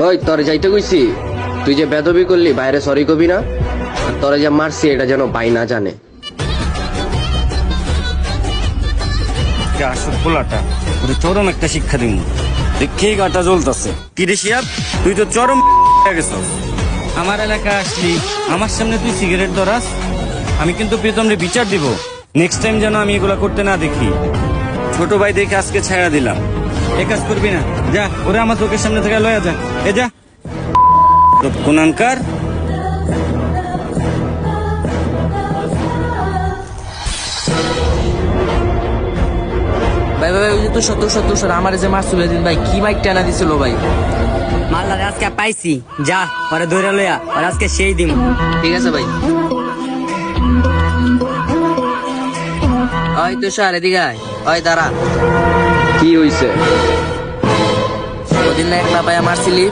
ওই তোর যাইতে কইছি, তুই যে বেদবি করলি বাইরে সরি কবি না, আর তোরে যে মারছি এটা যেন বাই না জানে। আসল পোলাটা ওরে চরম একটা শিক্ষা দিন, দেখেই গাটা জ্বলতাছে। কি রে শিয়াব, তুই তো চরম গেছস। আমার এলাকা আসলি, আমার সামনে তুই সিগারেট ধরাস, আমি কিন্তু প্রীতম রে বিচার দিব। নেক্সট টাইম যেন আমি এগুলা করতে না দেখি। ছোট ভাই দেখে আজকে ছায়া দিলাম, এ কাজ করবি না। যা, ওরে আমার চোখের সামনে থেকে লয়া যা। এ যা তো কোনানকার। ভাই ভাই ভাই, ওই যে তো সত্তর আমার যে মারছিল দিন ভাই, কি মাইক টানা দিছিল ভাই। মাল্লারে আজকে পাইছি, যা পরে ধরে লইয়া আর আজকে সেই দিন। ঠিক আছে ভাই। ওই তুষার এদিকে আয়। ওই দাঁড়া, কি হইছে? ওদিন না একলা ভাই মারছিলি,